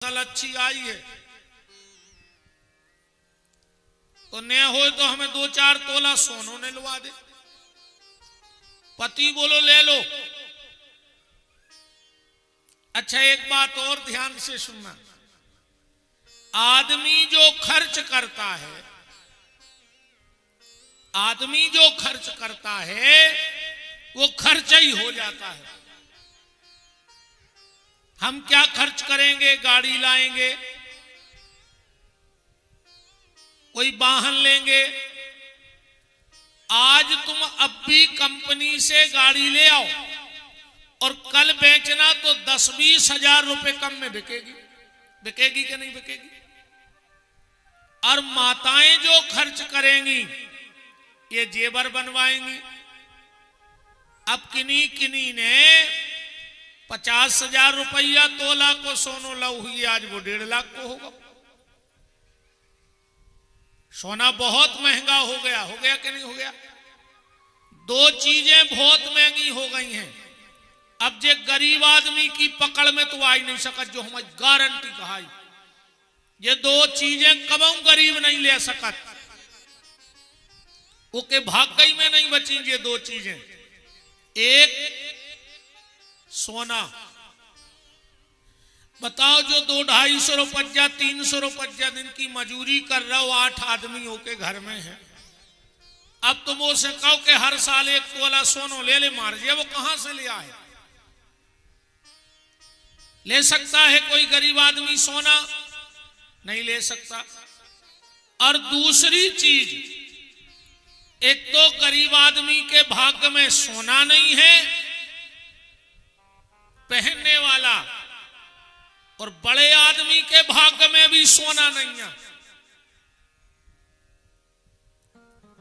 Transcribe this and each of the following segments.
फसल अच्छी आई है तो न हो तो हमें 2-4 तोला सोनो ने लुआ दे। पति बोलो ले लो। अच्छा एक बात और ध्यान से सुनना, आदमी जो खर्च करता है, आदमी जो खर्च करता है वो खर्च ही हो जाता है। हम क्या खर्च करेंगे? गाड़ी लाएंगे, कोई वाहन लेंगे। आज तुम अब भी कंपनी से गाड़ी ले आओ और कल बेचना तो 10-20 हजार रुपए कम में बिकेगी। बिकेगी कि नहीं बिकेगी? और माताएं जो खर्च करेंगी ये जेवर बनवाएंगी। अब किन्हीं किन्हीं ने 50 हजार रुपया तोला को सोनो लव हुई, आज वो 1.5 लाख को होगा। सोना बहुत महंगा हो गया कि नहीं हो गया? 2 चीजें बहुत महंगी हो गई हैं। अब जे गरीब आदमी की पकड़ में तो आई नहीं सकत, जो हमारी गारंटी कहाई, ये 2 चीजें कबू गरीब नहीं ले सकत। ओके भाग्य में नहीं बची ये 2 चीजें। एक सोना। बताओ जो 200-250 रुपया 300 रुपया दिन की मजूरी कर रहा हो, 8 आदमियों के घर में है। अब तुम उसे कहो कि हर साल 1 तोला सोनो ले ले, मार दिया, वो कहां से लिया है? ले सकता है कोई गरीब आदमी सोना? नहीं ले सकता। और दूसरी चीज, एक तो गरीब आदमी के भाग्य में सोना नहीं है पहनने वाला, और बड़े आदमी के भाग्य में भी सोना नहीं है।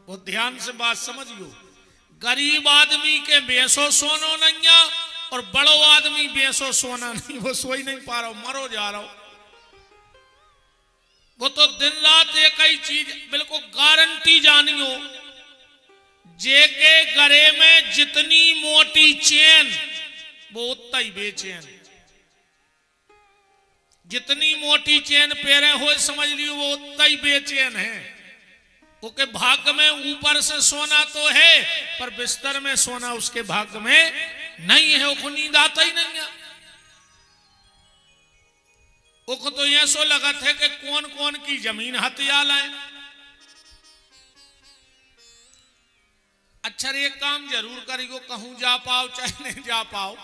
वो ध्यान से बात समझियो, गरीब आदमी के बेसो सोनो नहीं है और बड़ो आदमी बेसो सोना नहीं, वो सो ही नहीं पा रहा, मरो जा रहा हो। वो तो दिन रात एक ही चीज बिल्कुल गारंटी जानी हो, जेके गरे में जितनी मोटी चेन वो उतना ही बेचैन। जितनी मोटी चेन पेरे हो समझ लियो वो उतना ही बेचैन है। उसके भाग्य में ऊपर से सोना तो है पर बिस्तर में सोना उसके भाग्य में नहीं है। उसको नींद आता ही नहीं है। उसको तो यह सो लगा था कि कौन कौन की जमीन हथिया लाए। अच्छा एक काम जरूर करियो, कहूं जा पाओ चाहे नहीं जा पाओ,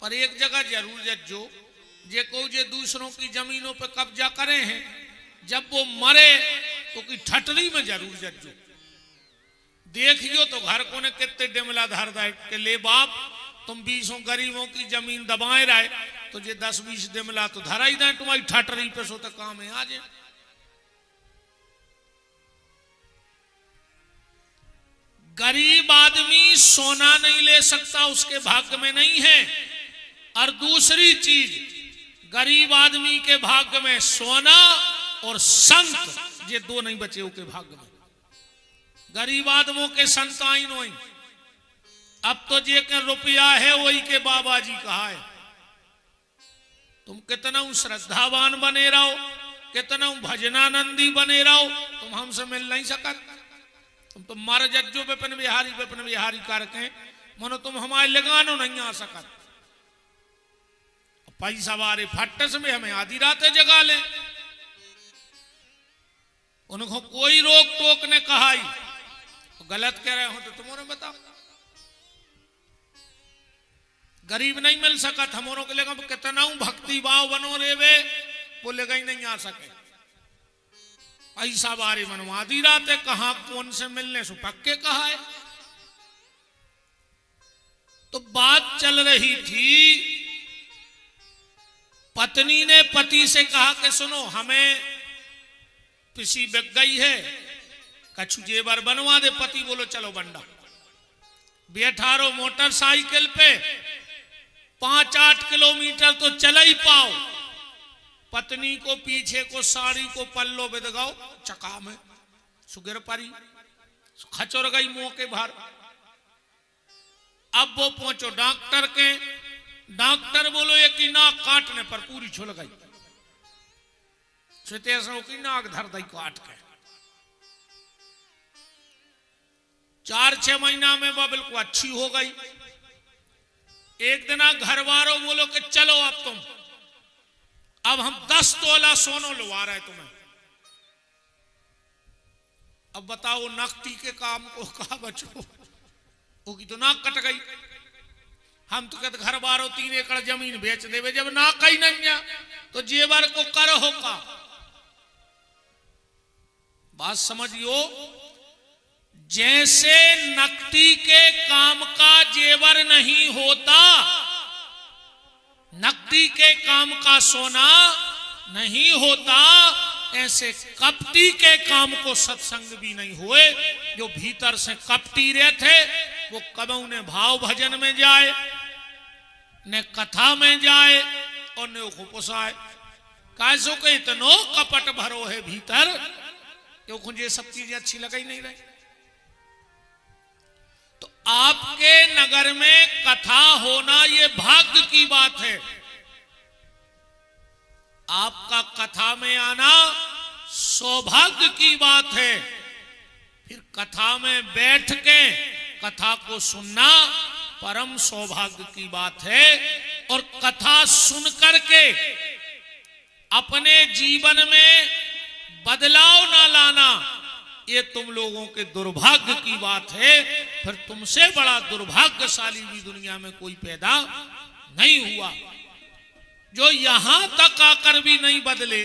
पर एक जगह जरूर जज्जो, जे को जे दूसरों की जमीनों पे कब्जा करे हैं, जब वो मरे तो की ठटरी में जरूर जज्जो। देखियो तो घर को ने कितने डिमला धर दे के ले बाप तुम 20 गरीबों की जमीन दबाए रहे तो जे 10-20 डिमला तो धरा ही दे तुम्हारी ठटरी पे, सो तो काम है आज। गरीब आदमी सोना नहीं ले सकता, उसके भाग्य में नहीं है। और दूसरी चीज, गरीब आदमी के भाग्य में सोना और संत, ये 2 नहीं बचे उसके भाग्य में। गरीब आदमों के संत आई नहीं। अब तो जे के रुपया है वही के बाबा जी कहा है। तुम कितना श्रद्धावान बने रहो, कितना भजनानंदी बने रहो, तुम हमसे मिल नहीं सकत। तुम तो मार जज्जो विपिन बिहारी करके मनो तुम हमारे लगानो नहीं आ सकत। पैसा वारे फट्टस में हमें आधी रात जगा ले। उनको कोई रोक टोक ने कहा ही तो गलत कह रहे हो तो तुम्हारे बताओ। गरीब नहीं मिल सकत, हमारों के लेगा कितना भक्ति भाव बनो रेवे वो लेगा ही नहीं आ सके। ऐसा बारे मनो आधी रात है, कहा कौन से मिलने से पक्के कहा है। तो बात चल रही थी, पत्नी ने पति से कहा कि सुनो हमें पिसी बिक गई है, कछु जेवर बनवा दे। पति बोलो चलो बंडा। बैठारो मोटरसाइकिल पे 5-8 किलोमीटर तो चला ही पाओ। पत्नी को पीछे को साड़ी को पल्लो बिदगाओ चका में सुगिर परी खचर गई मुंह के बाहर। अब वो पहुंचो डॉक्टर के। डॉक्टर बोलो ये कि नाक काटने पर पूरी छुल गई। श्वेतेश्वर की नाक धर दई काट के 4-6 महीना में वह बिल्कुल अच्छी हो गई। एक दिन घर वालों बोलो कि चलो अब हम 10 तोला सोनो लुवा रहे तुम्हें। अब बताओ नकदी के काम को कहा बचो, वो की तो नाक कट गई। हम तो कहते घर बारो 3 एकड़ जमीन बेच देवे, जब नाक ही नहीं है तो जेवर को कर होगा। बात समझियो, जैसे नकदी के काम का जेवर नहीं होता, नकदी के काम का सोना नहीं होता, ऐसे कपटी के काम को सत्संग भी नहीं हुए। जो भीतर से कपटी रहे थे वो कबू ने भाव भजन में जाए, ने कथा में जाए और ने पुसाए। कैसो के इतनो कपट भरो है भीतर कि मुझे सब चीजें अच्छी लग ही नहीं रही। तो आपके नगर में कथा होना ये भाग्य की बात है। आपका कथा में आना सौभाग्य की बात है। फिर कथा में बैठ के कथा को सुनना परम सौभाग्य की बात है। और कथा सुन करके अपने जीवन में बदलाव ना लाना, ये तुम लोगों के दुर्भाग्य की बात है। फिर तुमसे बड़ा दुर्भाग्यशाली भी दुनिया में कोई पैदा नहीं हुआ। जो यहां तक आकर भी नहीं बदले,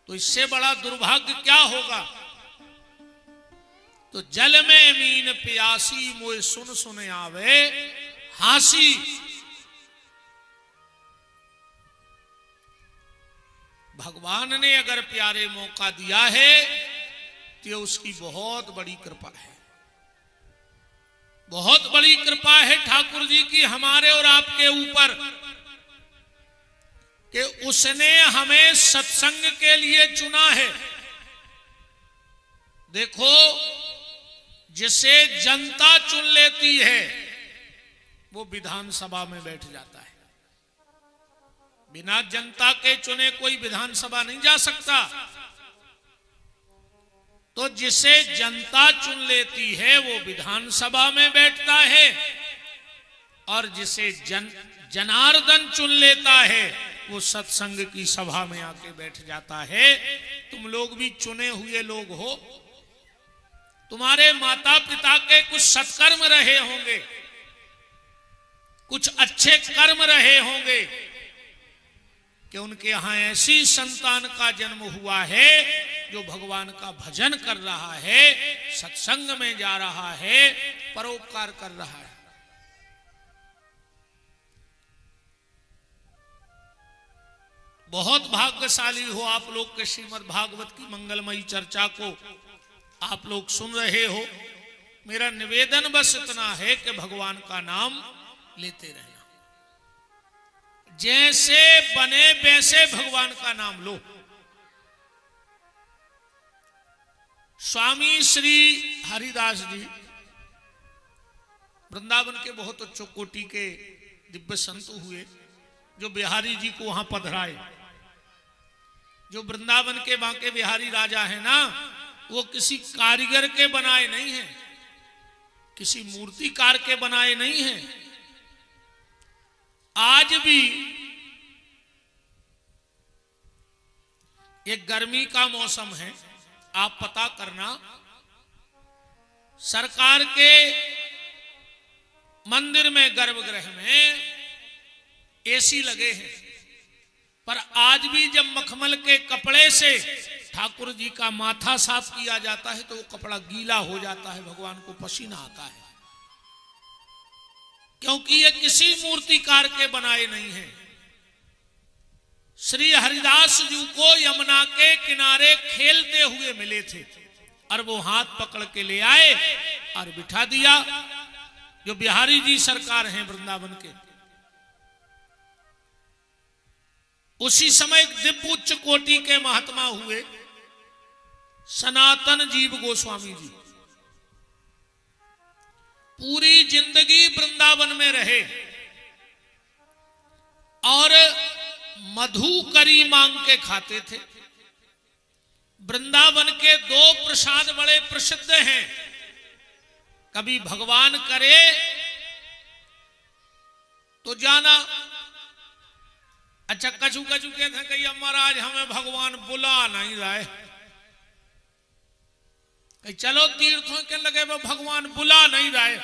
तो इससे बड़ा दुर्भाग्य क्या होगा। तो जल में मीन प्यासी मोए सुन सुन आवे हासी। भगवान ने अगर प्यारे मौका दिया है तो उसकी बहुत बड़ी कृपा है, बहुत बड़ी कृपा है ठाकुर जी की हमारे और आपके ऊपर, कि उसने हमें सत्संग के लिए चुना है। देखो, जिसे जनता चुन लेती है वो विधानसभा में बैठ जाता है। बिना जनता के चुने कोई विधानसभा नहीं जा सकता। तो जिसे जनता चुन लेती है वो विधानसभा में बैठता है, और जिसे जनार्दन चुन लेता है वो सत्संग की सभा में आके बैठ जाता है। तुम लोग भी चुने हुए लोग हो। तुम्हारे माता पिता के कुछ सत्कर्म रहे होंगे, कुछ अच्छे कर्म रहे होंगे कि उनके यहां ऐसी संतान का जन्म हुआ है जो भगवान का भजन कर रहा है, सत्संग में जा रहा है, परोपकार कर रहा है। बहुत भाग्यशाली हो आप लोग के श्रीमद् भागवत की मंगलमयी चर्चा को आप लोग सुन रहे हो। मेरा निवेदन बस इतना है कि भगवान का नाम लेते रहना। जैसे बने वैसे भगवान का नाम लो। स्वामी श्री हरिदास जी वृंदावन के बहुत उच्च कोटि के दिव्य संत हुए, जो बिहारी जी को वहां पधराए। जो वृंदावन के बांके बिहारी राजा है ना, वो किसी कारीगर के बनाए नहीं हैं, किसी मूर्तिकार के बनाए नहीं हैं। आज भी ये गर्मी का मौसम है, आप पता करना, सरकार के मंदिर में गर्भगृह में एसी लगे हैं, पर आज भी जब मखमल के कपड़े से ठाकुर जी का माथा साफ किया जाता है तो वो कपड़ा गीला हो जाता है, भगवान को पसीना आता है, क्योंकि ये किसी मूर्तिकार के बनाए नहीं हैं। श्री हरिदास जी को यमुना के किनारे खेलते हुए मिले थे और वो हाथ पकड़ के ले आए और बिठा दिया। जो बिहारी जी सरकार हैं वृंदावन के, उसी समय दिव्य उच्च कोटि के महात्मा हुए सनातन जीव गोस्वामी जी। पूरी जिंदगी वृंदावन में रहे और मधु करी मांग के खाते थे। वृंदावन के दो प्रसाद बड़े प्रसिद्ध हैं। कभी भगवान करे तो जाना। अच्छा, कछु कछु कहते हैं कि महाराज हमें भगवान बुला नहीं रहे, कहीं चलो तीर्थों के लगे वो भगवान बुला नहीं रहे,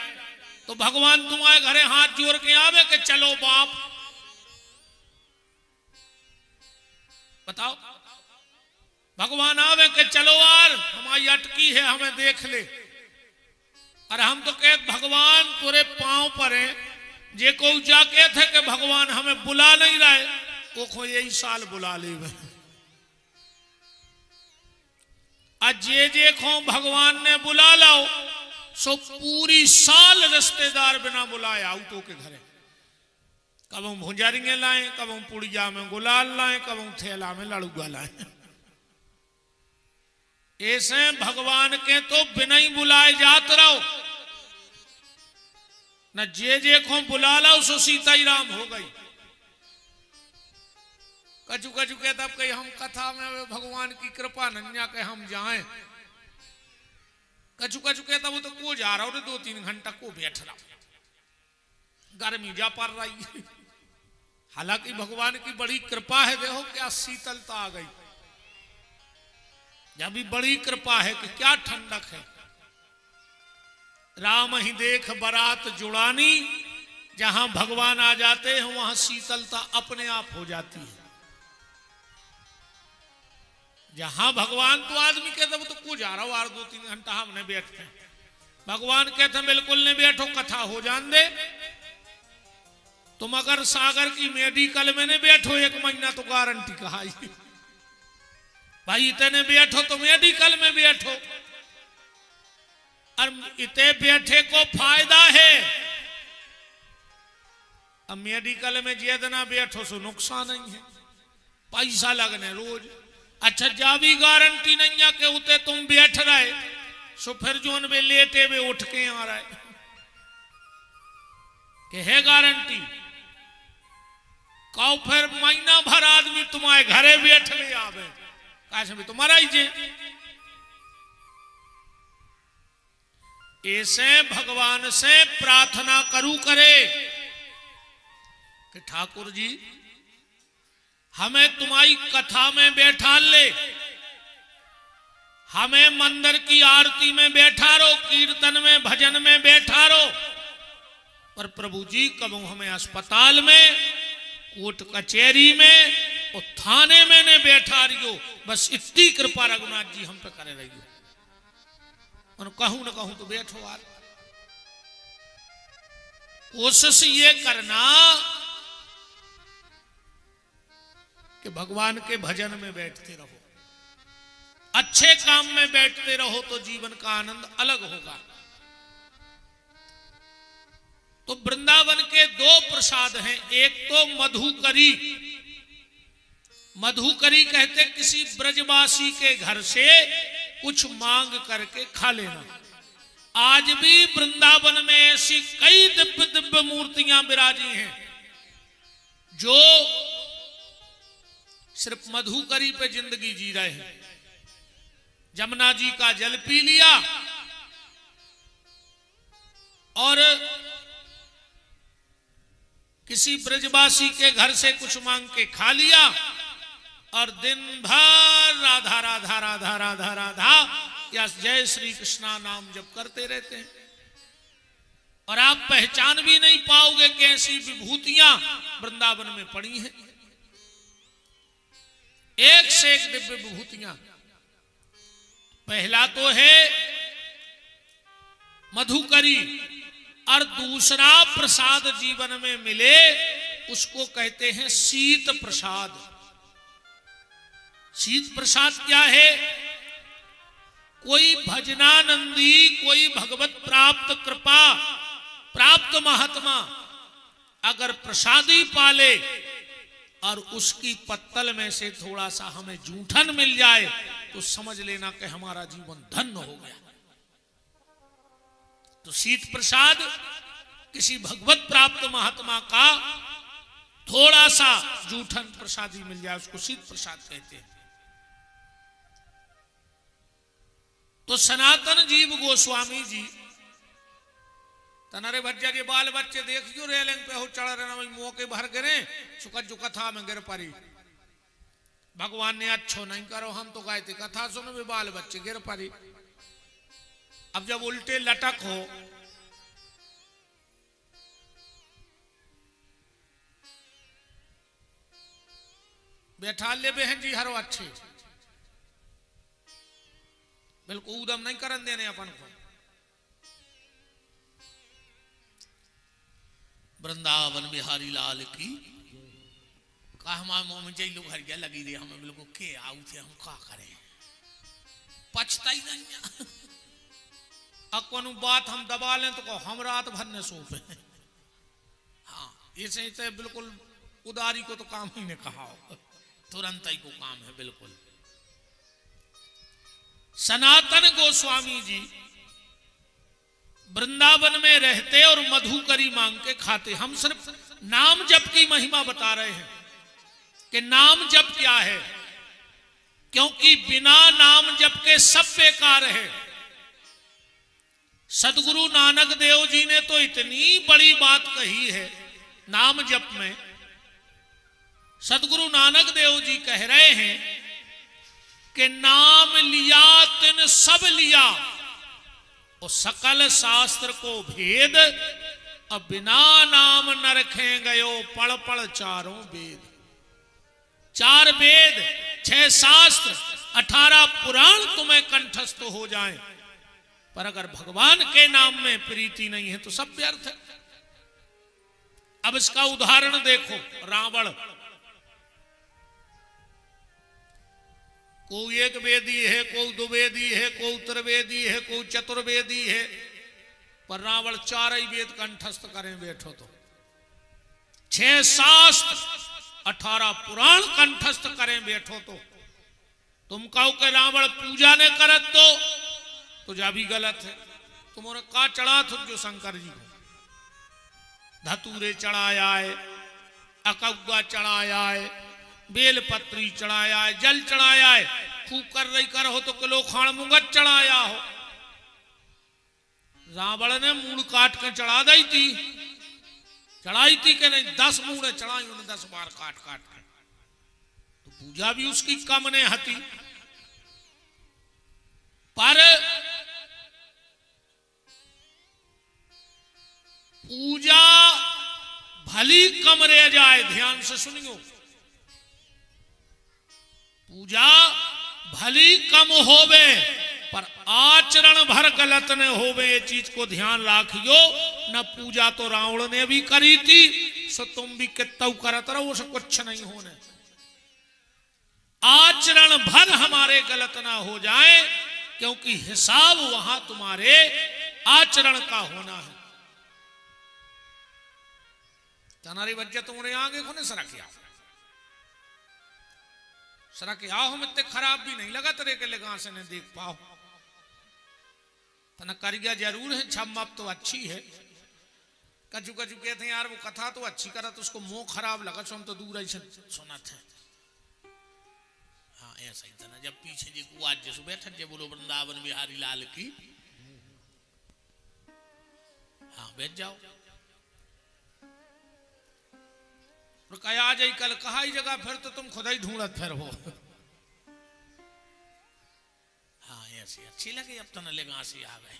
तो भगवान तुम्हारे घरे हाथ जोड़ के आवे कि चलो बाप, बताओ। भगवान आवे कि चलो यार हमारी अटकी है, हमें देख ले। और हम तो कहे भगवान तुरे पांव पर है, जे को जाके थे कि भगवान हमें बुला नहीं रहे, वो को यही साल बुला ले। जे को भगवान ने बुला लाओ सो पूरी साल रिश्तेदार बिना बुलाए आउटो के घरे। कब हम भुंजारियां लाए, कब हम पुड़िया में गुलाल लाए, कब हम थैला में लड़ुआ लाए। ऐसे भगवान के तो बिना ही बुलाए जात रहो न। जे को बुला लाओ सो सीता ही राम हो गई। कछु कछु कहता कहीं हम कथा में भगवान की कृपा नन्या के हम जाएं। कछु कछु कहता वो तो को जा रहा हो 2-3 घंटा को बैठ रहा, गर्मी जा पड़ रही। हालांकि भगवान की बड़ी कृपा है, देखो क्या शीतलता आ गई। जब भी बड़ी कृपा है कि क्या ठंडक है। राम ही देख बारात जुड़ानी, जहां भगवान आ जाते हैं वहां शीतलता अपने आप हो जाती है। जहां भगवान तो आदमी कहते वो तो को जा रहा हो 2-3 घंटा हम नहीं बैठते। भगवान कहते बिल्कुल नहीं बैठो, कथा हो जान दे। तुम अगर सागर की मेडिकल में नहीं बैठो 1 महीना तो गारंटी कहा भाई। इतने बैठो तो मेडिकल में बैठो, और इतने बैठे को फायदा है। अब मेडिकल में जितना बैठो सो नुकसान नहीं है, पैसा लगने रोज। अच्छा, जा भी गारंटी नहीं है कि उते तुम बैठ रहे सो फिर जोन में लेटे वे उठ के आ रहा है कि है गारंटी। कहो फिर महीना भर आदमी तुम्हारे घरे बैठ ले आवे, कैसे भी तुम्हारा ही जे। ऐसे भगवान से प्रार्थना करू करे कि ठाकुर जी हमें तुम्हारी कथा में बैठा ले, हमें मंदिर की आरती में बैठा रो, कीर्तन में भजन में बैठा रो। पर प्रभु जी कबू हमें अस्पताल में, कोर्ट कचहरी में और थाने में ने बैठा रही हो। बस इतनी कृपा रघुनाथ जी हम पे करे रही हो। और कहूं न कहूं तो बैठो यार। कोशिश ये करना कि भगवान के भजन में बैठते रहो, अच्छे काम में बैठते रहो, तो जीवन का आनंद अलग होगा। तो वृंदावन के 2 प्रसाद हैं। एक तो मधुकरी। मधुकरी कहते किसी ब्रजवासी के घर से कुछ मांग करके खा लेना। आज भी वृंदावन में ऐसी कई दिव्य दिव्य मूर्तियां विराजी हैं जो सिर्फ मधुकरी पे जिंदगी जी रहे हैं। जमुना जी का जल पी लिया और किसी ब्रजवासी के घर से कुछ मांग के खा लिया और दिन भर राधा राधा राधा राधा राधा या जय श्री कृष्णा नाम जप करते रहते हैं। और आप पहचान भी नहीं पाओगे कि ऐसी विभूतियां वृंदावन में पड़ी हैं। एक से एक दिव्य विभूतियां। पहला तो है मधुकरी, और दूसरा प्रसाद जीवन में मिले उसको कहते हैं शीत प्रसाद। शीत प्रसाद क्या है? कोई भजनानंदी, कोई भगवत प्राप्त कृपा प्राप्त महात्मा अगर प्रसादी पाले और उसकी पत्तल में से थोड़ा सा हमें जूठन मिल जाए तो समझ लेना कि हमारा जीवन धन्य हो गया। तो शीत प्रसाद किसी भगवत प्राप्त महात्मा का थोड़ा सा जूठन प्रसादी मिल जाए उसको शीत प्रसाद कहते हैं। तो सनातन जीव गोस्वामी जी तनारे भज्जा के बाल बच्चे देखियो रेलिंग पे हो चढ़ रहे भाई मौके भर गिरे सुकत जो कथा में गिर पड़ी। भगवान ने अच्छो नहीं करो हम तो गाए थे कथा सुनो भी बाल बच्चे गिर पड़ी। अब जब उल्टे लटक हो बैठा ले बहन जी हरो अच्छे बिल्कुल उदम नहीं करन देने अपन को। वृंदावन बिहारी लाल की का हमारे मुंह में जई लोग हर गया लगी रही हमें बिल्कुल के आऊ थे हम का करें पछता ही नहीं। अब कोनो बात हम दबा लें तो को हम रात भर न सो पे। हाँ ऐसे ही तो बिल्कुल उदारी को तो काम ही ने कहा तुरंत ही को काम है बिल्कुल। सनातन गोस्वामी जी वृंदावन में रहते और मधुकरी मांग के खाते। हम सिर्फ नाम जप की महिमा बता रहे हैं कि नाम जप क्या है, क्योंकि बिना नाम जप के सब बेकार है। सदगुरु नानक देव जी ने तो इतनी बड़ी बात कही है नाम जप में। सदगुरु नानक देव जी कह रहे हैं कि नाम लिया तिन सब लिया और सकल शास्त्र को भेद, अब बिना नाम न रखे गयो पढ़ पढ़ चारों वेद। 4 वेद 6 शास्त्र 18 पुराण तुम्हें कंठस्थ हो जाएं, पर अगर भगवान के नाम में प्रीति नहीं है तो सब व्यर्थ है। अब इसका उदाहरण देखो, रावण कोई एक वेदी है, कोई 2 वेदी है, कोई त्रिवेदी है, कोई चतुर्वेदी है, पर रावण 4 ही वेद कंठस्थ करें बैठो तो 6 शास्त्र 18 पुराण कंठस्थ करें बैठो तो तुम कहो कि रावण पूजा ने करत तो जा भी गलत है। तुमने का चढ़ा थो जो शंकर जी को धतूरे चढ़ाया है, अकौआ चढ़ाया है, बेलपत्री चढ़ाया है, जल चढ़ाया है, खूब कर रही कर हो तो किलो खाण मुंगत चढ़ाया हो। रावण ने मूड़ काट के चढ़ा दी थी, चढ़ाई थी कि नहीं 10 मूड़े चढ़ाई उन्हें 10 बार काट काट के, तो पूजा भी उसकी कम ने हती। पर पूजा भली कम रह जाए, ध्यान से सुनियो, पूजा भली कम होवे पर आचरण भर गलत न होवे, ये चीज को ध्यान रखियो। न पूजा तो रावण ने भी करी थी, सो तुम भी कितना करत रहो, उसे कुछ नहीं होने। आचरण भर हमारे गलत ना हो जाए, क्योंकि हिसाब वहां तुम्हारे आचरण का होना है। तनारी वजह तुम्हारे आगे को सरकिया सरकिया हम इतने खराब भी नहीं लगा तेरे के लगा से नहीं देख पाओ। तना करिया जरूर है, छम तो अच्छी है। कचू कचू कहते हैं यार वो कथा तो अच्छी करा, तो उसको मुंह खराब लगा, सो हम तो दूर ऐसे सुना थे। हाँ ऐसा ही था ना, जब पीछे जी को आज जैसे बैठा जे बोलो वृंदावन बिहारी लाल की, हाँ बैठ जाओ। कहा आ जाई कल कहा ही जगह फिर तो तुम खुद ही ढूंढत फिर हो। हाँ ऐसी अच्छी लगी, अब तो न लेगा से आ गए।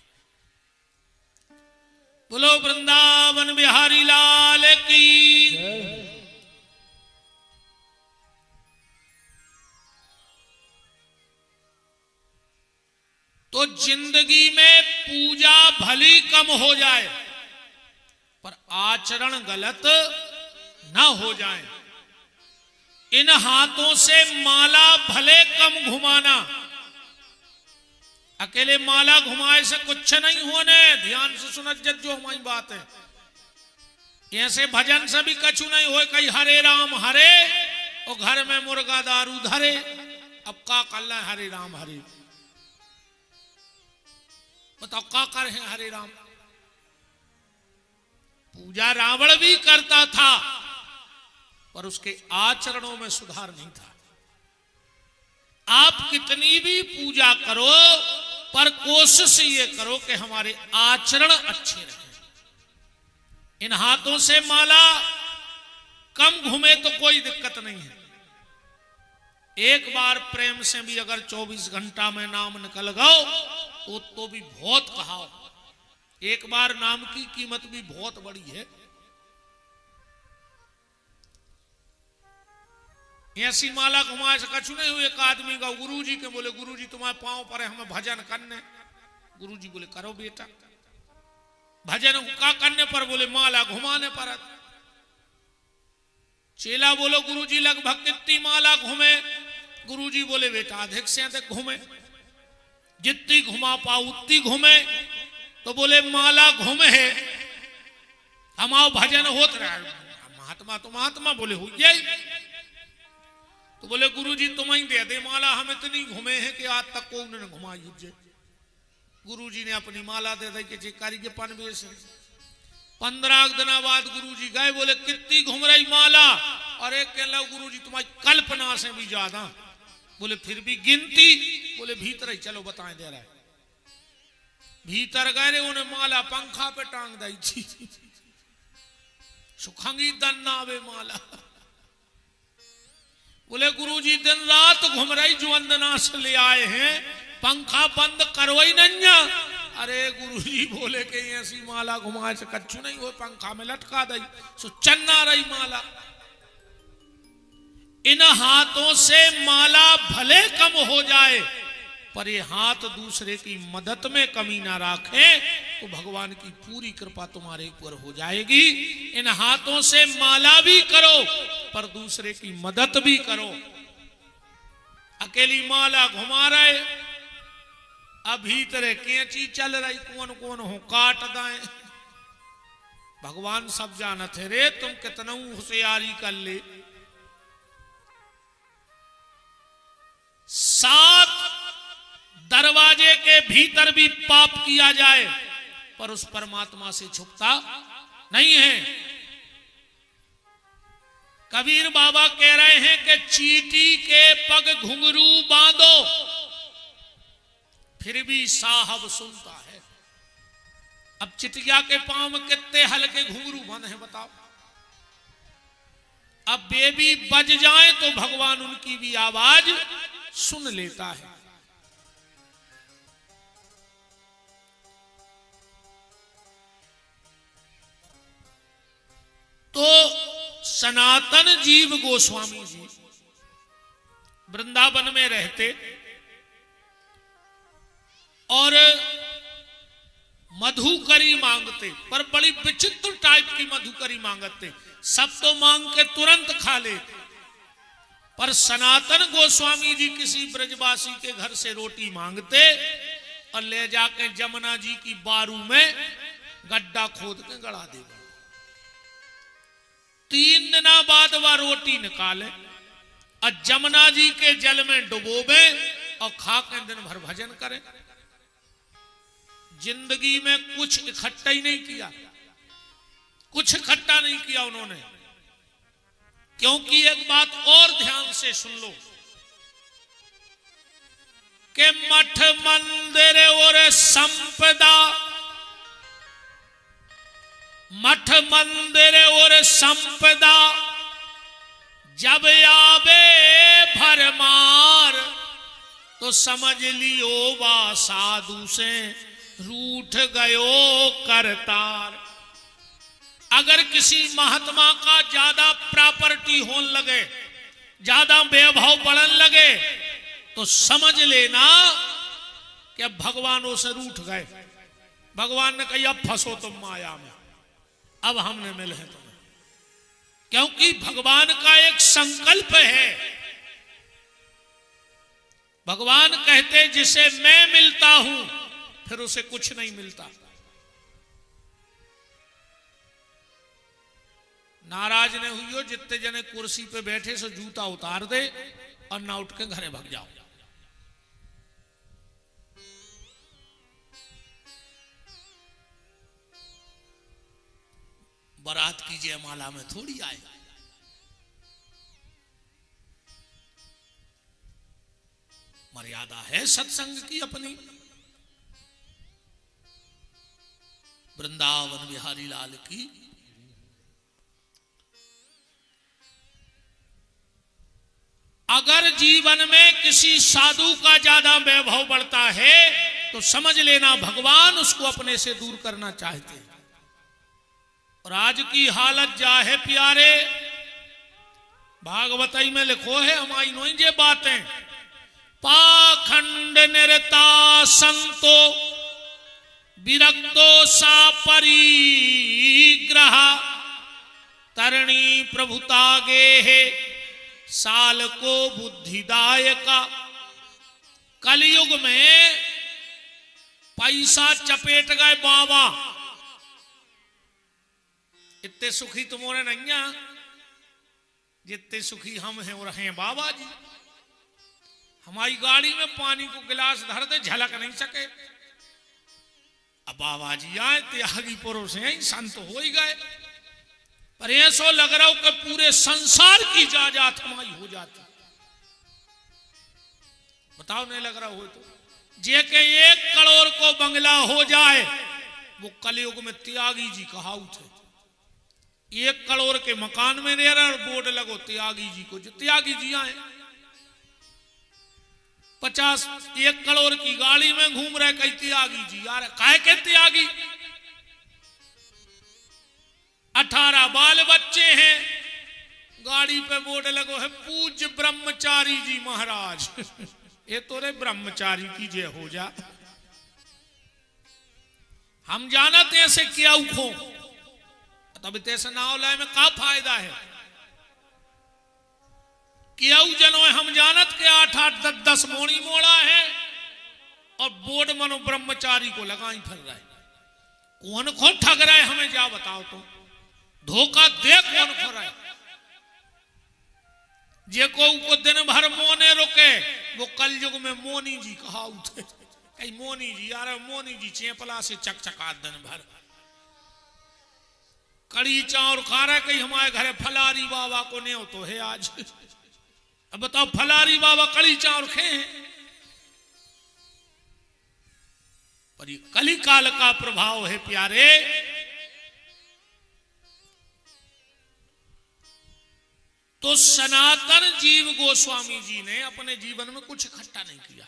बोलो वृंदावन बिहारी लाल की। तो जिंदगी में पूजा भली कम हो जाए पर आचरण गलत ना हो जाए। इन हाथों से माला भले कम घुमाना, अकेले माला घुमाए से कुछ नहीं होने। ध्यान से सुना जो हमारी बात है, ऐसे भजन से भी कछु नहीं हो। कहीं हरे राम हरे और घर में मुर्गा दारू धरे, अब का कर है हरे राम हरे, बताओ का कर है हरे राम। पूजा रावण भी करता था, पर उसके आचरणों में सुधार नहीं था। आप कितनी भी पूजा करो, पर कोशिश ये करो कि हमारे आचरण अच्छे रहे। इन हाथों से माला कम घूमे तो कोई दिक्कत नहीं है। एक बार प्रेम से भी अगर 24 घंटा में नाम निकल गओ तो भी बहुत कहा। एक बार नाम की कीमत भी बहुत बड़ी है। ऐसी माला घुमा से कछु नहीं हुई। एक आदमी का गुरुजी के बोले, गुरुजी तुम्हारे पांव पर है, हमें भजन करने। गुरुजी बोले करो बेटा। भजन का करने पर बोले माला घुमाने पर। चेला बोलो गुरुजी लगभग कितनी माला घूमे? गुरुजी बोले बेटा अधिक से अधिक घूमे, जितनी घुमा पाओ उतनी घूमे। तो बोले माला घूमे है, हमारा भजन होत रहा। महात्मा तो महात्मा बोले हो यही। तो बोले गुरुजी तुम ही दे दे माला, हम इतनी घूमे हैं कि आज तक को उन्होंने घुमाई हुई। गुरुजी ने अपनी माला दे दी कि चिकारी के पनवेश। 15 दिन बाद गुरुजी गए, बोले कितनी घूम रही माला? और एक कह लो गुरुजी तुम्हारी कल्पना से भी ज्यादा। बोले फिर भी गिनती? बोले भीतर ही चलो बताएं दे रहा है। भीतर गए, उन्हें माला पंखा पे टांग दी थी। सुखंगी दन्नावे माला। बोले गुरुजी दिन रात घूम रही जो वंदना से ले आए हैं, पंखा बंद करो ही नहीं। अरे गुरुजी बोले कि ऐसी माला घुमाए से कच्चू नहीं हो, पंखा में लटका दी सो चन्ना रही माला। इन हाथों से माला भले कम हो जाए, पर ये हाथ दूसरे की मदद में कमी ना रखे तो भगवान की पूरी कृपा तुम्हारे ऊपर हो जाएगी। इन हाथों से माला भी करो, पर दूसरे की मदद भी करो। अकेली माला घुमा रहे, अभी तरह कैंची चल रही, कौन कौन हो काट दाए। भगवान सब जानत है रे, तुम कितना होशियारी कर ले। 7 दरवाजे के भीतर भी पाप किया जाए, पर उस परमात्मा से छुपता नहीं है। कबीर बाबा कह रहे हैं कि चींटी के पग घुंघरू बांधो, फिर भी साहब सुनता है। अब चिटिया के पांव में कितने हल्के घुंघरू बंद हैं बताओ। अब बेबी बज जाए तो भगवान उनकी भी आवाज सुन लेता है। तो सनातन जीव गोस्वामी जी वृंदावन में रहते और मधुकरी मांगते, पर बड़ी विचित्र टाइप की मधुकरी मांगते। सब तो मांग के तुरंत खा लेते, पर सनातन गोस्वामी जी किसी ब्रजवासी के घर से रोटी मांगते और ले जाके जमुना जी की बारू में गड्ढा खोद के गड़ा देगा। 3 दिन बाद वह रोटी निकाले और जमुना जी के जल में डुबोबे और खा के दिन भर भजन करें। जिंदगी में कुछ इकट्ठा ही नहीं किया, कुछ इकट्ठा नहीं किया उन्होंने। क्योंकि एक बात और ध्यान से सुन लो कि मठ मंदिर और संपदा, मठ मंदिर और संपदा जब आवे भरमार, तो समझ लियो वा साधु से रूठ गयो करतार। अगर किसी महात्मा का ज्यादा प्रॉपर्टी होने लगे, ज्यादा वैभव बढ़ने लगे, तो समझ लेना कि अब भगवानों से रूठ गए। भगवान ने कही अब फंसो तुम माया में, अब हमने मिले हैं तुम्हें। क्योंकि भगवान का एक संकल्प है। भगवान कहते जिसे मैं मिलता हूं फिर उसे कुछ नहीं मिलता। नाराज ने हुई हो, जितने जने कुर्सी पे बैठे से जूता उतार दे और ना उठ के घरे भाग जाओ। बारात की जयमाला में थोड़ी आए, मर्यादा है सत्संग की अपनी। वृंदावन बिहारी लाल की। अगर जीवन में किसी साधु का ज्यादा वैभव बढ़ता है तो समझ लेना भगवान उसको अपने से दूर करना चाहते हैं। और आज की हालत जा है प्यारे, भागवतई में लिखो है हमारी नोई जे बातें, पाखंड निरता संतो विरक्तो सा परिग्रह तरणी प्रभुता गे है साल को बुद्धिदायका। कलयुग में पैसा चपेट गए बाबा, इतने सुखी तुम्हारे नहीं है जितने सुखी हम हैं और हैं बाबा जी। हमारी गाड़ी में पानी को गिलास धर दे झलक नहीं सके। अब बाबा जी आए त्यागी पुरुष हैं, संत हो ही गए, पर ऐसा लग रहा हो कि पूरे संसार की जायदाद हमारी हो जाती। बताओ नहीं लग रहा हो तो? जे के 1 करोड़ को बंगला हो जाए वो कलयुग में त्यागी जी कहावत है। 1 करोड़ के मकान में रह रहा और बोर्ड लगो त्यागी जी को, जो त्यागी जी आए। 1 करोड़ की गाड़ी में घूम रहे कई त्यागी जी, यार काहे के त्यागी? 18 बाल बच्चे हैं, गाड़ी पे बोर्ड लगो है पूज्य ब्रह्मचारी जी महाराज। ये तो रे ब्रह्मचारी की जय हो जा। हम जानते हैं से क्या उखो, तब तैसे ना लाए में का फायदा है? क्या जनो हम जानत के 8-8 10-10 मोड़ी मोड़ा है और बोर्ड मनो ब्रह्मचारी को लगाई फिर रहा है। कौन कौन ठग रहा है हमें जा बताओ तो? धोखा दे कौन खो रहा है? जे को दिन भर मोने रुके वो कलयुग में मोनी जी कहावत है। कई मोनी जी, यार मोनी जी चेपला से चकचका दिन भर कड़ी चावल खा रहा है। कहीं हमारे घरे फलारी बाबा को नहीं हो तो है आज। अब बताओ फलारी बाबा कड़ी चावल खे हैं? पर ये कली काल का प्रभाव है प्यारे। तो सनातन जीव गोस्वामी जी ने अपने जीवन में कुछ इकट्ठा नहीं किया।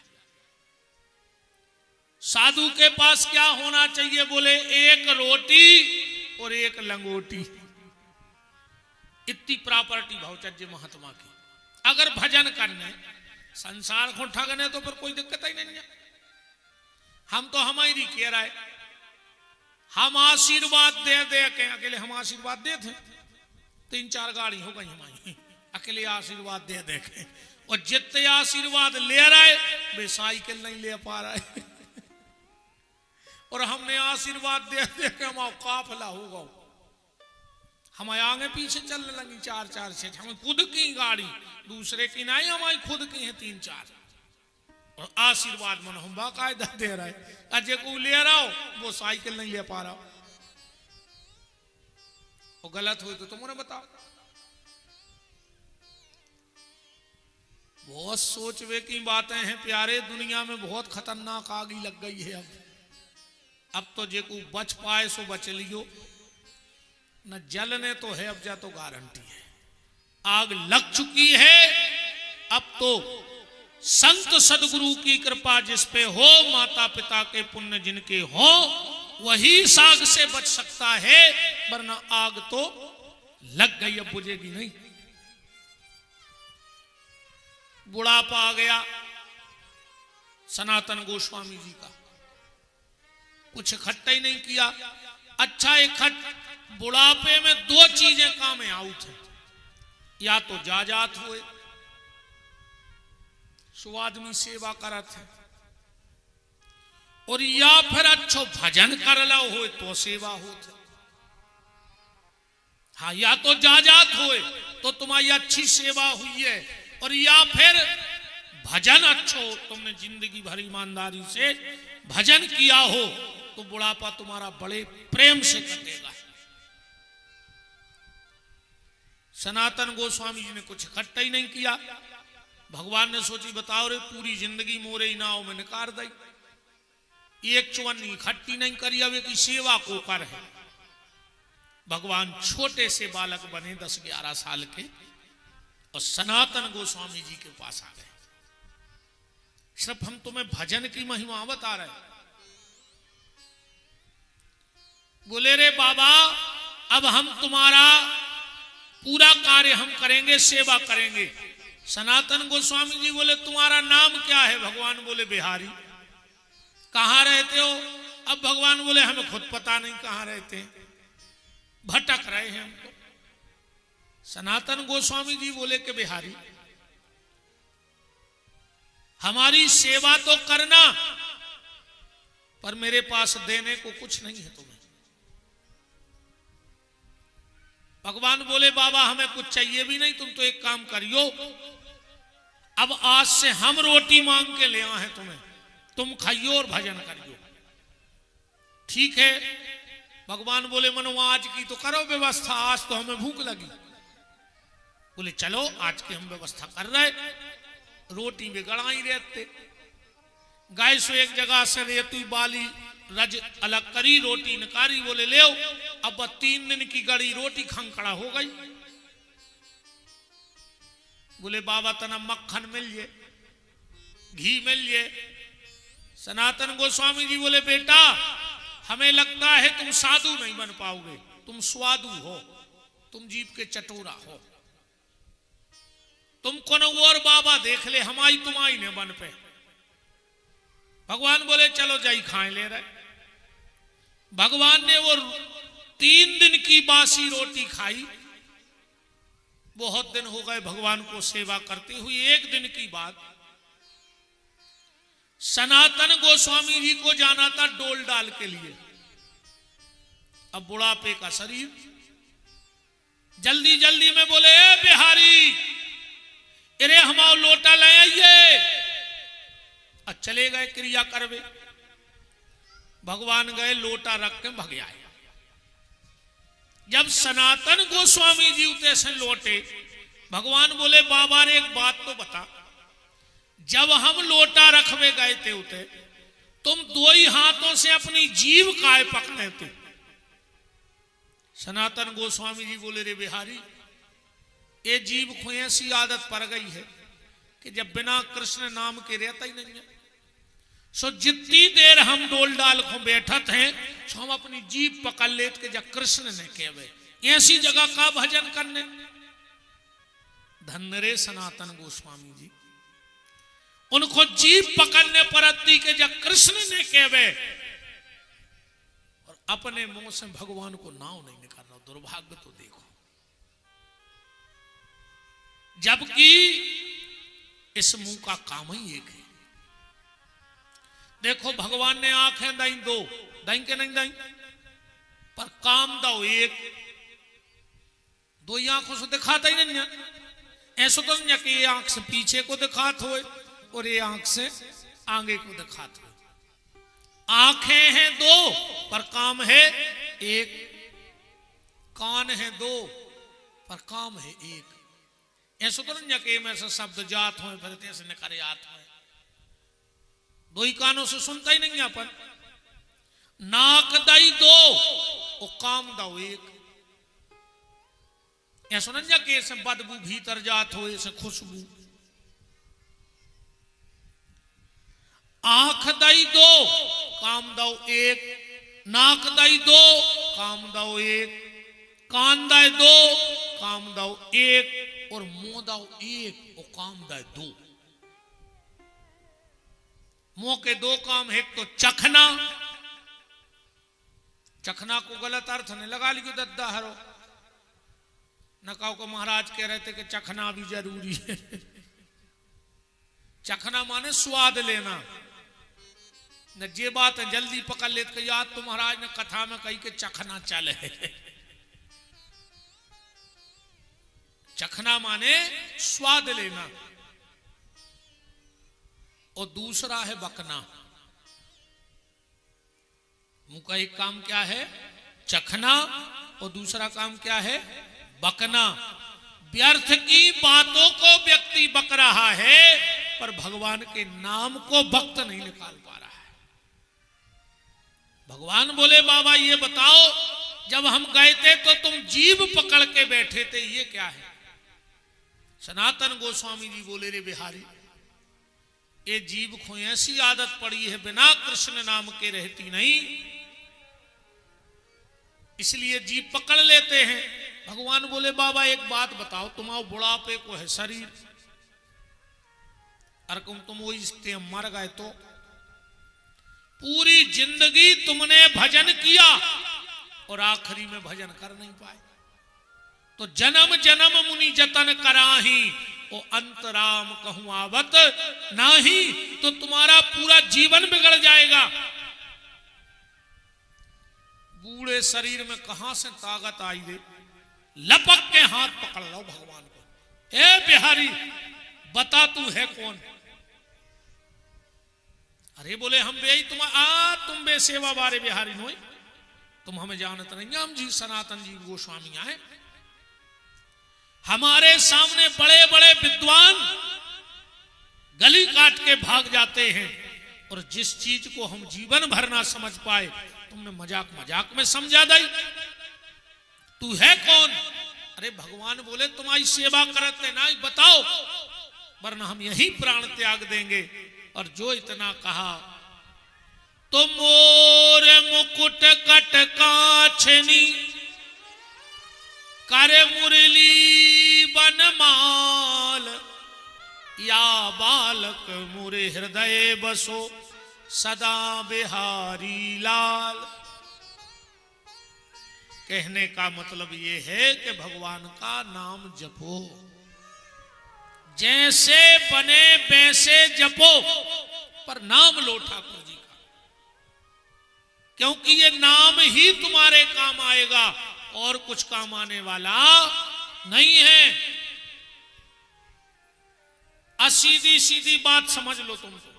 साधु के पास क्या होना चाहिए? बोले 1 रोटी और 1 लंगोटी, इतनी प्रॉपर्टी भौचर्य महात्मा की। अगर भजन करने संसार को ठगने तो फिर कोई दिक्कत ही नहीं है। हम तो हमारी कह रहा है, हम आशीर्वाद दे दे के अकेले हम आशीर्वाद दे थे, 3-4 गाड़ी हो गई हमारी, अकेले आशीर्वाद दे दे के। और जितने आशीर्वाद ले रहा है वे साइकिल नहीं ले पा रहा है। और हमने आशीर्वाद दे दे के हमारा काफिला होगा, हम आगे पीछे चलने लगी 4-4 से। हम खुद की गाड़ी, दूसरे की नहीं, हमारी खुद की है 3-4। और आशीर्वाद मन हम बाकायदा दे रहा है। अजय को ले रहा हो वो साइकिल नहीं ले पा रहा हो। वो गलत हुई तो तुमने बताओ। बहुत सोचवे की बातें हैं प्यारे। दुनिया में बहुत खतरनाक आग लग गई है। अब तो जे को बच पाए सो बच लियो, न जलने तो है अब जा तो गारंटी है। आग लग चुकी है। अब तो संत सदगुरु की कृपा जिस पे हो, माता पिता के पुण्य जिनके हो, वही आग से बच सकता है, वरना आग तो लग गई, अब बुझेगी नहीं। बुढ़ापा आ गया सनातन गोस्वामी जी का, कुछ इकट्ठा ही नहीं किया। अच्छा इकट्ठ बुढ़ापे में 2 चीजें काम आउट है, या तो जाजात हुए, सो आदमी सेवा करत है, और या फिर अच्छो भजन कर लो हो तो सेवा होते। हाँ, या तो जाजात होए तो तुम्हारी अच्छी सेवा हुई है, और या फिर भजन अच्छो, तुमने जिंदगी भर ईमानदारी से भजन किया हो तो बुढ़ापा तुम्हारा बड़े प्रेम से कटेगा। सनातन गोस्वामी जी ने कुछ इकट्ठा ही नहीं किया। भगवान ने सोची बताओ रे पूरी जिंदगी मोरे नाव में निकार दई, एक चुवन्नी खट्टी नहीं करी, अब की सेवा को कर है। भगवान छोटे से बालक बने 10-11 साल के और सनातन गोस्वामी जी के पास आ गए। सिर्फ हम तुम्हें भजन की महिमा बता रहे हैं। बोले रे बाबा अब हम तुम्हारा पूरा कार्य हम करेंगे, सेवा करेंगे। सनातन गोस्वामी जी बोले तुम्हारा नाम क्या है? भगवान बोले बिहारी। कहाँ रहते हो? अब भगवान बोले हमें खुद पता नहीं कहाँ रहते हैं, भटक रहे हैं हमको। सनातन गोस्वामी जी बोले कि बिहारी हमारी सेवा तो करना, पर मेरे पास देने को कुछ नहीं है तुम्हें। भगवान बोले बाबा हमें कुछ चाहिए भी नहीं, तुम तो एक काम करियो, अब आज से हम रोटी मांग के ले आए हैं तुम्हें, तुम खाइयो और भजन करियो। ठीक है। भगवान बोले मनो आज की तो करो व्यवस्था, आज तो हमें भूख लगी। बोले चलो आज की हम व्यवस्था कर रहे। रोटी भी गड़ाई रहते, गाय सो एक जगह से रेतु बाली रज अलग करी, रोटी निकारी। बोले ले अब 3 दिन की गड़ी रोटी खंकड़ा हो गई। बोले बाबा तना मक्खन मिल जे, घी मिल जे। सनातन गोस्वामी जी बोले बेटा हमें लगता है तुम साधु नहीं बन पाओगे, तुम स्वादु हो, तुम जीव के चटोरा हो, तुम कौन और बाबा देख ले, हमारी तुम्हारी ने बन पे। भगवान बोले चलो जाई खाए ले रहे। भगवान ने वो 3 दिन की बासी रोटी खाई। बहुत दिन हो गए भगवान को सेवा करते हुए। एक दिन की बात, सनातन गोस्वामी जी को जाना था डोल डाल के लिए। अब बुढ़ापे का शरीर, जल्दी जल्दी में बोले ए बिहारी अरे हमारा लोटा ले आइए। अब चले गए क्रिया करवे। भगवान गए लोटा रख के भग आए। जब सनातन गोस्वामी जी उते से लौटे, भगवान बोले बाबा रे एक बात तो बता, जब हम लोटा रखवे गए थे उते तुम 2 ही हाथों से अपनी जीभ काय पकड़े थे। सनातन गोस्वामी जी बोले रे बिहारी ये जीभ को ऐसी आदत पड़ गई है कि जब बिना कृष्ण नाम के रहता ही नहीं है। सो जितनी देर हम डोल डाल को बैठत हैं सो हम अपनी जीभ पकड़ लेते कि जब कृष्ण ने कहवे, ऐसी जगह का भजन करने। धन्य रे सनातन गोस्वामी जी, उनको जीभ पकड़ने पर अति के जब कृष्ण ने कहवे और अपने मुंह से भगवान को नाम नहीं निकाल रहा। दुर्भाग्य तो देखो, जबकि इस मुंह का काम ही एक है। देखो भगवान ने आंखें दाई 2, दाई के नहीं दाई, पर काम दो एक। 2 ही आंखों से दिखाता ही नहीं है। ऐसा तो नहीं कि ये आंख से पीछे को दिखात हो और ये आंख से आगे को दिखात हो। आंखें हैं 2 पर काम है एक, कान है 2 पर काम है एक। ऐसा तो नहीं कि में से शब्द जात हो फिर ऐसे निकले आत हो। 2 ही कानों से सुनता ही नहीं है अपन। नाक दाई 2 और काम दाओ एक। ऐसा नहीं कि ऐसे बदबू भीतर जात हो, ऐसे खुशबू। आंख दाई 2 काम दाओ एक, नाक दाई 2 काम दाओ एक, कान दाई 2 काम दाओ एक, और मुंह दाओ एक और काम दाए 2। मुंह के 2 काम है। एक तो चखना, चखना को गलत अर्थ ने लगा लियो दद्दा हरो। नकाओ को महाराज कह रहे थे कि चखना भी जरूरी है। चखना माने स्वाद लेना। न जे बात है जल्दी पकड़ लेते याद तो महाराज ने कथा में कही कि चखना चले। चखना माने स्वाद लेना। और दूसरा है बकना। मुंह का एक काम क्या है? चखना, और दूसरा काम क्या है? बकना। व्यर्थ की बातों को व्यक्ति बक रहा है, पर भगवान के नाम को वक्त नहीं निकाल पा रहा है। भगवान बोले बाबा ये बताओ, जब हम गए थे तो तुम जीभ पकड़ के बैठे थे, ये क्या है? सनातन गोस्वामी जी बोले रे बिहारी, ये जीभ को ऐसी आदत पड़ी है बिना कृष्ण नाम के रहती नहीं, इसलिए जीभ पकड़ लेते हैं। भगवान बोले बाबा एक बात बताओ, तुम्हारे बुढ़ापे को है शरीर, और तुम वो इससे मर गए तो पूरी जिंदगी तुमने भजन किया और आखिरी में भजन कर नहीं पाए, तो जन्म जन्म मुनि जतन कराही, ओ अंतराम कहूं आवत नाही, तो तुम्हारा पूरा जीवन बिगड़ जाएगा। बूढ़े शरीर में कहां से ताकत आई दे, लपक के हाथ पकड़ लो भगवान को। ए बिहारी बता तू है कौन? अरे बोले हम बे तुम बे सेवा बारे बिहारी नोई, तुम हमें जानते नहीं, हम जी सनातन जी गोस्वामी आए, हमारे सामने बड़े बड़े विद्वान गली काट के भाग जाते हैं, और जिस चीज को हम जीवन भर ना समझ पाए तुमने मजाक मजाक में समझा दी। तू है कौन? अरे भगवान बोले तुम्हारी सेवा करते ना, बताओ वरना हम यही प्राण त्याग देंगे। और जो इतना कहा तो मोर मुकुट कट काछनी कर मुरली बनमाल, या बालक मुरे हृदय बसो सदा बिहारी लाल। कहने का मतलब ये है कि भगवान का नाम जपो, जैसे बने वैसे जपो, पर नाम लो ठाकुर जी का, क्योंकि ये नाम ही तुम्हारे काम आएगा और कुछ काम आने वाला नहीं है। सीधी सीधी बात समझ लो तुम तो।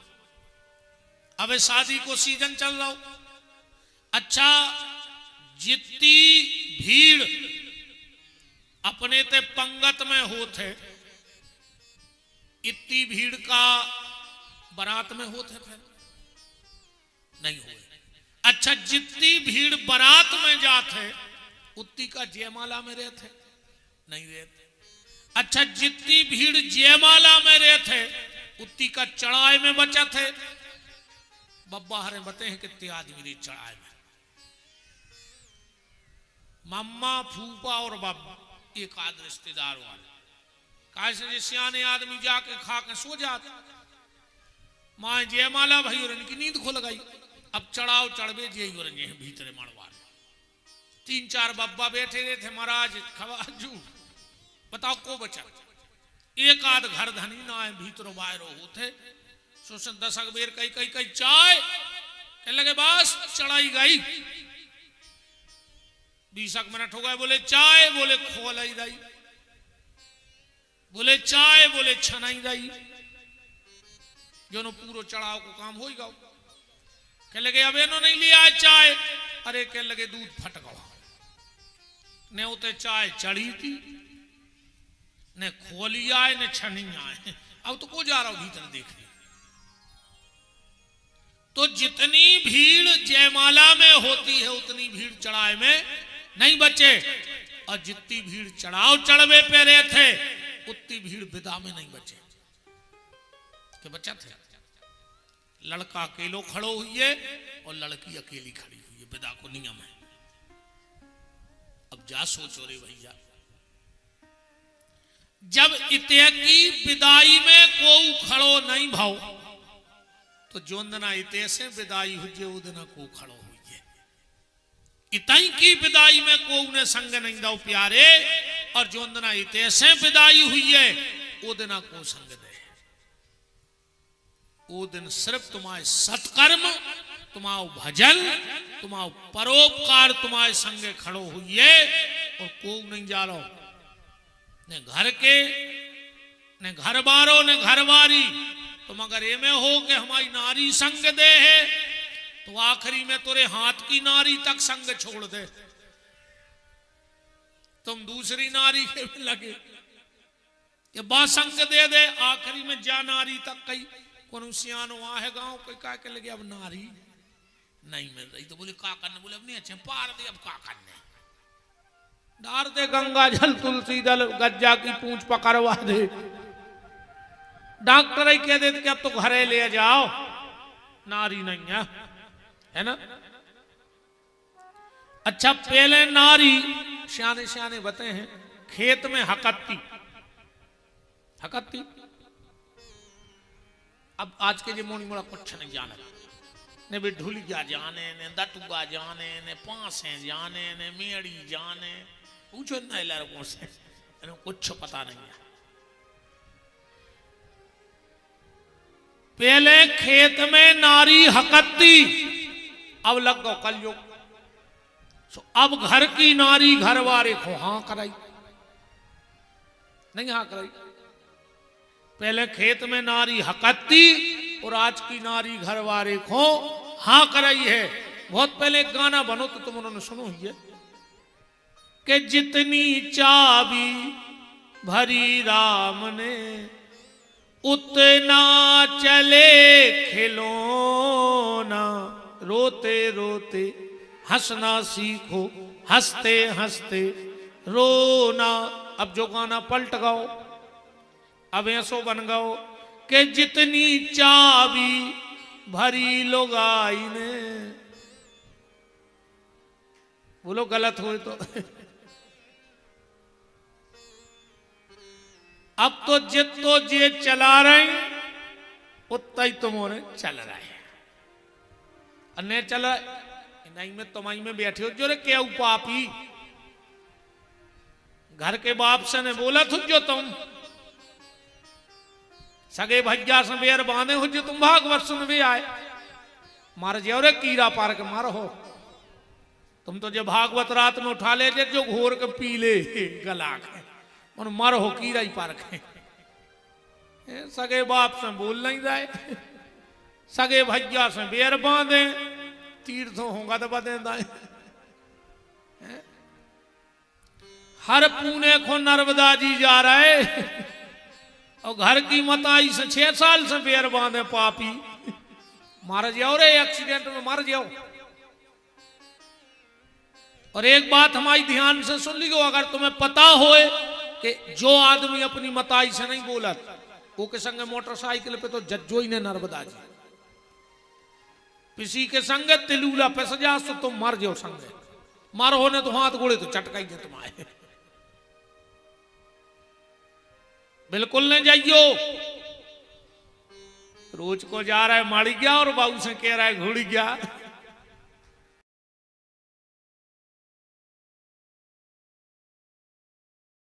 अब शादी को सीजन चल रहा हो, अच्छा जितनी भीड़ अपने ते पंगत में होते, इतनी भीड़ का बारात में होते फिर नहीं हुए। अच्छा जितनी भीड़ बारात में जाते उतनी का जयमाला में रहते नहीं रहते। अच्छा जितनी भीड़ जयमाला में रहते उतनी का चढ़ाई में बचा थे। बब्बा हरे बते हैं कितने आदमी रे चढ़ाई में, मम्मा फूफा और बाबा एक आध रिश्तेदार वाले, कैसे सियाने आदमी जाके खा के सो जाते। माँ जयमाला भाई और इनकी नींद खुल गई, अब चढ़ाओ चढ़वे जे भीतरे मड़वा 3-4 बब्बा बैठे रहे थे महाराज खवाजू, बताओ को बचा? एक आध घर धनी ना है भीतरो बाहरो होते, सोचन 10 बेर कई कई कई चाय कहने लगे, बस चढ़ाई गई। 20 मिनट हो गए, बोले चाय, बोले खोलाई दाई, बोले चाय, बोले छनाई दाई, जो पूरो चढ़ाव को काम हो गया। कह लगे अब इन्हों नहीं लिया चाय, अरे कह लगे दूध फट गया, ने उते चाय चढ़ी थी, ने खोली आए ने छनी आए, अब तो को जा रहा हूं भीतर देखने। तो जितनी भीड़ जयमाला में होती है उतनी भीड़ चढ़ाए में नहीं बचे, और जितनी भीड़ चढ़ाव चढ़वे पे रहे थे उतनी भीड़ विदा में नहीं बचे। के बचा थे लड़का अकेलो खड़ो हुई है और लड़की अकेली खड़ी हुई है, विदा को नियम है। अब जा सोचो रे भैया, जब इते की विदाई में कोई खड़ो नहीं भाव, तो जोंदना इते से विदाई हुई उदना को खड़ो हुई है। इतई की विदाई में को उन्हें संग नहीं दो प्यारे, और जोंदना इते से विदाई हुई है उदना को संग दे। वो दिन सिर्फ तुम्हारे सत्कर्म, तुम्हारा भजन, तुम्हारा परोपकार तुम्हारे संगे खड़ो हुई है, और को नहीं जा रहा ने घर के ने घर बारो ने घरवारी। तुम अगर ये में हो कि हमारी नारी संग दे है, तो आखिरी में तुरे हाथ की नारी तक संग छोड़ दे, तुम दूसरी नारी के में लगे। ये बासंग दे दे, आखिरी में जा नारी तक कही कौन सियानो वहां है गांव कोई का के लगे अब नारी नहीं मिल रही तो बोले का करने, बोले अब नहीं अच्छे पार दे, अब का करने, डार दे गंगा जल तुलसी दल गज्जा की पूंछ पकड़वा दे। डॉक्टर ही कह देते कि अब तो घरे ले जाओ, नारी नहीं है ना। अच्छा पहले नारी सियाने सियाने बते हैं खेत में हकत्ती हकत्ती, अब आज के जो मोनी मोड़ा कुछ नहीं जाने, ने भी ढुलिया जाने ने दटुआ जाने ने पांसे जाने ने मेड़ी जाने, पूछो ना लड़कों से कुछ पता नहीं है। पहले खेत में नारी हकत्ती, अब लग गो कलयुग, अब घर की नारी घर वारे को हाँ कराई नहीं, हाँ कराई। पहले खेत में नारी हकत्ती और आज की नारी घर वारे को हाँ कराई है। बहुत पहले एक गाना बनो तो तुम उन्होंने सुनो ही है कि जितनी चाबी भरी राम ने उतना चले खिलौना, रोते रोते हंसना सीखो हंसते हंसते रोना। अब जो गाना पलट गाओ, अब ऐसो बन गओ कि जितनी चाबी भरी लुगाई ने, बोलो गलत हो तो अब तो जितो जे चला रहे उतना ही तुम्हारे चल रहा है, अन्य चल नहीं में तुम्हारी में बैठे हो जो रे क्या पापी, घर के बाप से ने बोला थु जो तुम सगे भज्जा से बेर बांधे हो जो तुम भागवत सुन भी आए, मार जाओ रे कीड़ा पार के मारो हो तुम तो जो भागवत रात में उठा ले जो घोर के पी ले गला के और मर हो कीड़ा ही पार के, सगे बाप से बोल नहीं जाए, सगे भज्जा से बेर बांधे, तीर्थों होगा तो बदे दाए। हर पुणे को नर्मदा जी जा रहे और घर की मताई से 6 साल से बेर बांधे पापी, मार जाओ रे एक्सीडेंट में मर जाओ। और एक बात हमारी ध्यान से सुन लीजिए, अगर तुम्हें पता होए कि जो आदमी अपनी मताई से नहीं बोला वो के संग मोटरसाइकिल पे तो जज्जो ही ने नर्मदा जी, किसी के संग तिलूला पे सजा तो तुम मर जाओ संग, मार होने तो हाथ गोड़े तो चटकाएंगे तुम्हारे, बिल्कुल नहीं जाइयो। रोज को जा रहा है माड़ी गया और बाबू से कह रहा है घुड़ गया।